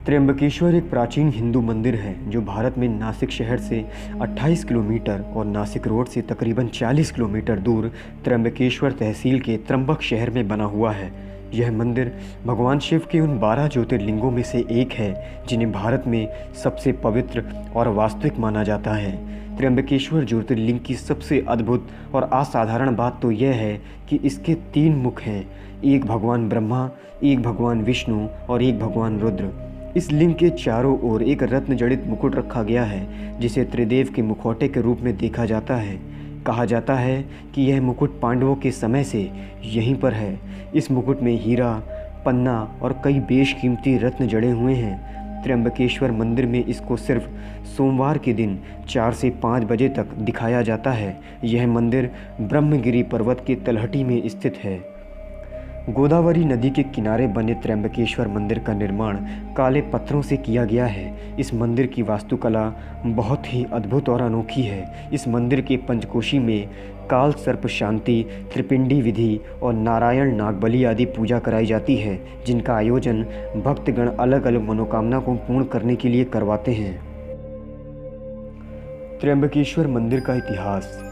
त्र्यंबकेश्वर एक प्राचीन हिंदू मंदिर है जो भारत में नासिक शहर से 28 किलोमीटर और नासिक रोड से तकरीबन 40 किलोमीटर दूर त्र्यंबकेश्वर तहसील के त्र्यंबक शहर में बना हुआ है। यह मंदिर भगवान शिव के उन 12 ज्योतिर्लिंगों में से एक है जिन्हें भारत में सबसे पवित्र और वास्तविक माना जाता है। त्र्यंबकेश्वर ज्योतिर्लिंग की सबसे अद्भुत और असाधारण बात तो यह है कि इसके 3 मुख हैं, एक भगवान ब्रह्मा, एक भगवान विष्णु और एक भगवान रुद्र। इस लिंग के चारों ओर एक रत्न जड़ित मुकुट रखा गया है जिसे त्रिदेव के मुखौटे के रूप में देखा जाता है। कहा जाता है कि यह मुकुट पांडवों के समय से यहीं पर है। इस मुकुट में हीरा, पन्ना और कई बेशकीमती रत्न जड़े हुए हैं। त्र्यंबकेश्वर मंदिर में इसको सिर्फ सोमवार के दिन 4 से 5 बजे तक दिखाया जाता है। यह मंदिर ब्रह्मगिरी पर्वत की तलहटी में स्थित है। गोदावरी नदी के किनारे बने त्र्यंबकेश्वर मंदिर का निर्माण काले पत्थरों से किया गया है। इस मंदिर की वास्तुकला बहुत ही अद्भुत और अनोखी है। इस मंदिर के पंचकोशी में काल सर्प शांति, त्रिपिंडी विधि और नारायण नागबली आदि पूजा कराई जाती है, जिनका आयोजन भक्तगण अलग अलग मनोकामना को पूर्ण करने के लिए करवाते हैं। त्र्यंबकेश्वर मंदिर का इतिहास।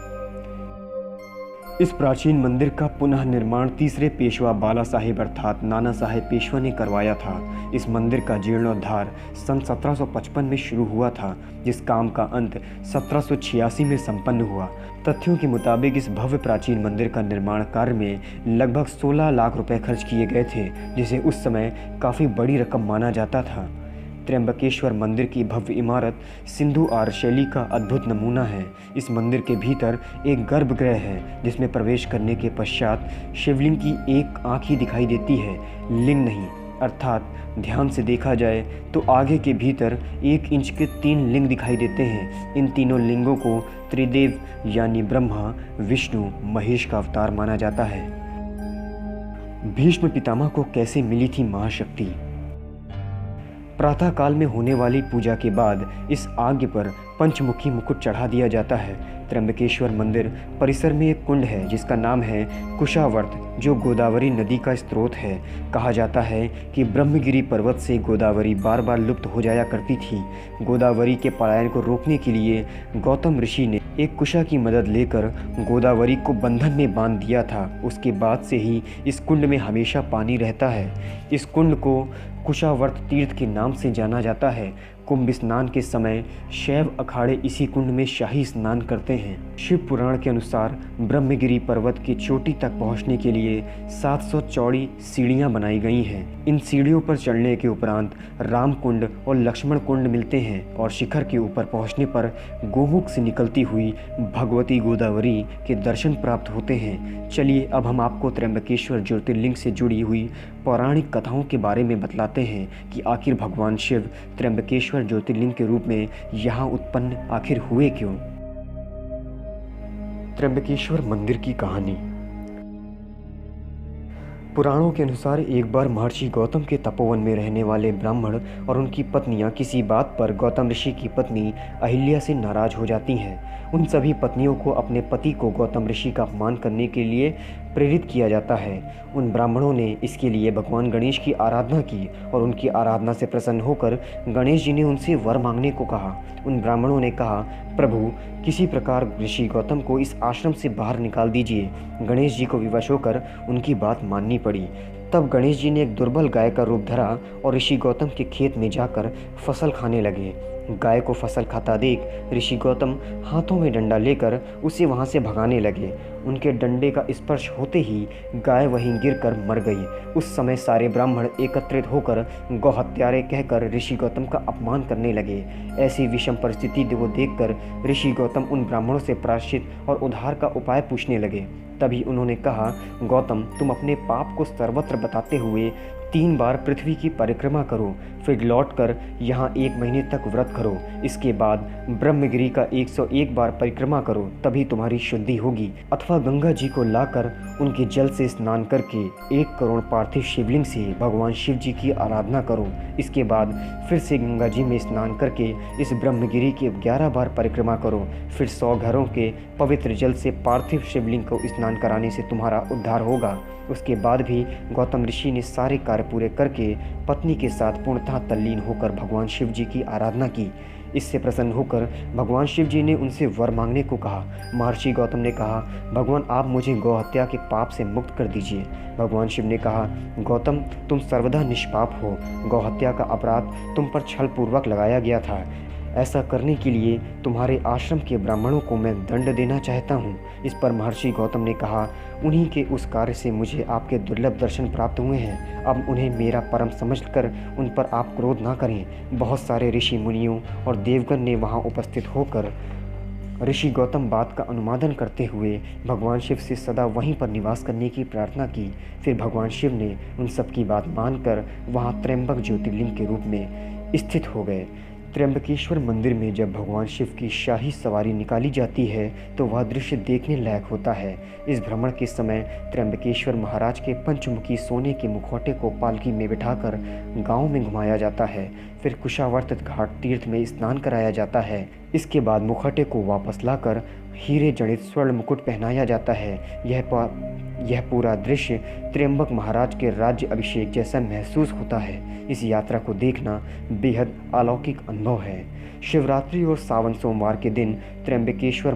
इस प्राचीन मंदिर का पुनः निर्माण तीसरे पेशवा बाला साहेब अर्थात नाना साहेब पेशवा ने करवाया था। इस मंदिर का जीर्णोद्धार सन 1755 में शुरू हुआ था, जिस काम का अंत 1786 में संपन्न हुआ। तथ्यों के मुताबिक इस भव्य प्राचीन मंदिर का निर्माण कार्य में लगभग 16 लाख रुपए खर्च किए गए थे, जिसे उस समय काफ़ी बड़ी रकम माना जाता था। त्र्यंबकेश्वर मंदिर की भव्य इमारत सिंधु आर्य शैली का अद्भुत नमूना है। इस मंदिर के भीतर एक गर्भगृह है जिसमें प्रवेश करने के पश्चात शिवलिंग की एक आँख ही दिखाई देती है, लिंग नहीं। अर्थात ध्यान से देखा जाए तो आगे के भीतर 1 इंच के 3 लिंग दिखाई देते हैं। इन तीनों लिंगों को त्रिदेव यानी ब्रह्मा, विष्णु, महेश का अवतार माना जाता है। भीष्म पितामह को कैसे मिली थी महाशक्ति। प्रातः काल में होने वाली पूजा के बाद इस आज्ञ पर पंचमुखी मुकुट चढ़ा दिया जाता है। त्र्यंबकेश्वर मंदिर परिसर में एक कुंड है जिसका नाम है कुशावर्त, जो गोदावरी नदी का स्रोत है। कहा जाता है कि ब्रह्मगिरी पर्वत से गोदावरी बार बार लुप्त हो जाया करती थी। गोदावरी के पलायन को रोकने के लिए गौतम ऋषि ने एक कुशा की मदद लेकर गोदावरी को बंधन में बांध दिया था। उसके बाद से ही इस कुंड में हमेशा पानी रहता है। इस कुंड को कुशावर्त तीर्थ के नाम से जाना जाता है। कुंभ स्नान के समय शैव अखाड़े इसी कुंड में शाही स्नान करते हैं। शिव पुराण के अनुसार ब्रह्मगिरी पर्वत की चोटी तक पहुंचने के लिए 700 चौड़ी सीढ़ियां बनाई गई हैं। इन सीढ़ियों पर चढ़ने के उपरांत राम कुंड और लक्ष्मण कुंड मिलते हैं और शिखर के ऊपर पहुंचने पर गोमुख से निकलती हुई भगवती गोदावरी के दर्शन प्राप्त होते हैं। चलिए अब हम आपको त्र्यंबकेश्वर ज्योतिर्लिंग से जुड़ी हुई पौराणिक कथाओं के बारे में बतलाते हैं कि आखिर भगवान शिव त्र्यंबकेश्वर ज्योतिर्लिंग के रूप में यहाँ उत्पन्न आखिर हुए क्यों। त्र्यंबकेश्वर मंदिर की कहानी। पुराणों के अनुसार एक बार महर्षि गौतम के तपोवन में रहने वाले ब्राह्मण और उनकी पत्नियां किसी बात पर गौतम ऋषि की पत्नी अहिल्या से नाराज हो जाती हैं। उन सभी पत्नियों को अपने पति को गौतम ऋषि का अपमान करने के लिए प्रेरित किया जाता है। उन ब्राह्मणों ने इसके लिए भगवान गणेश की आराधना की और उनकी आराधना से प्रसन्न होकर गणेश जी ने उनसे वर मांगने को कहा। उन ब्राह्मणों ने कहा, प्रभु किसी प्रकार ऋषि गौतम को इस आश्रम से बाहर निकाल दीजिए। गणेश जी को विवश होकर उनकी बात माननी पड़ी। तब गणेश जी ने एक दुर्बल गाय का रूप धरा और ऋषि गौतम के खेत में जाकर फसल खाने लगे। गाय को फसल खाता देख ऋषि गौतम हाथों में डंडा लेकर उसे वहां से भगाने लगे। उनके डंडे का स्पर्श होते ही गाय वहीं गिरकर मर गई। उस समय सारे ब्राह्मण एकत्रित होकर गौ हत्यारे कहकर ऋषि गौतम का अपमान करने लगे। ऐसी विषम परिस्थिति को देखकर ऋषि गौतम उन ब्राह्मणों से प्रायश्चित और उद्धार का उपाय पूछने लगे। तभी उन्होंने कहा, गौतम तुम अपने पाप को सर्वत्र बताते हुए 3 बार पृथ्वी की परिक्रमा करो, फिर लौटकर यहाँ 1 महीने तक व्रत करो। इसके बाद ब्रह्मगिरी का 101 बार परिक्रमा करो, तभी तुम्हारी शुद्धि होगी। अथवा गंगा जी को लाकर उनके जल से स्नान करके 1 करोड़ पार्थिव शिवलिंग से भगवान शिव जी की आराधना करो। इसके बाद फिर से गंगा जी में स्नान करके इस ब्रह्मगिरी की 11 बार परिक्रमा करो। फिर 100 घरों के पवित्र जल से पार्थिव शिवलिंग को स्नान कराने से तुम्हारा उद्धार होगा। उसके बाद भी गौतम ऋषि ने सारे कार्य कार्य पूरे करके पत्नी के साथ पूर्णतः तल्लीन होकर भगवान शिव जी की आराधना की। इससे प्रसन्न होकर भगवान शिव जी ने उनसे वर मांगने को कहा। महर्षि गौतम ने कहा, भगवान आप मुझे गौ हत्या के पाप से मुक्त कर दीजिए। भगवान शिव ने कहा, गौतम तुम सर्वदा निष्पाप हो, गौ हत्या का अपराध तुम पर छल पूर्वक लगाया गया था। ऐसा करने के लिए तुम्हारे आश्रम के ब्राह्मणों को मैं दंड देना चाहता हूँ। इस पर महर्षि गौतम ने कहा, उन्हीं के उस कार्य से मुझे आपके दुर्लभ दर्शन प्राप्त हुए हैं। अब उन्हें मेरा परम समझकर उन पर आप क्रोध ना करें। बहुत सारे ऋषि मुनियों और देवगण ने वहाँ उपस्थित होकर ऋषि गौतम बात का अनुमोदन करते हुए भगवान शिव से सदा वहीं पर निवास करने की प्रार्थना की। फिर भगवान शिव ने उन सब की बात मानकर वहाँ त्र्यंबक ज्योतिर्लिंग के रूप में स्थित हो गए। त्र्यंबकेश्वर मंदिर में जब भगवान शिव की शाही सवारी निकाली जाती है तो वह दृश्य देखने लायक होता है। इस भ्रमण के समय त्र्यंबकेश्वर महाराज के पंचमुखी सोने के मुखौटे को पालकी में बिठाकर गांव में घुमाया जाता है। फिर कुशावर्त घाट तीर्थ में स्नान कराया जाता है। इसके बाद मुखौटे को वापस लाकर हीरे जड़ित स्वर्ण मुकुट पहनाया जाता है। यह पूरा दृश्य त्र्यंबक महाराज के राज्य अभिषेक जैसा महसूस होता है। इस यात्रा को देखना बेहद अलौकिक अनुभव है। शिवरात्रि और सावन सोमवार के दिन त्र्यंबकेश्वर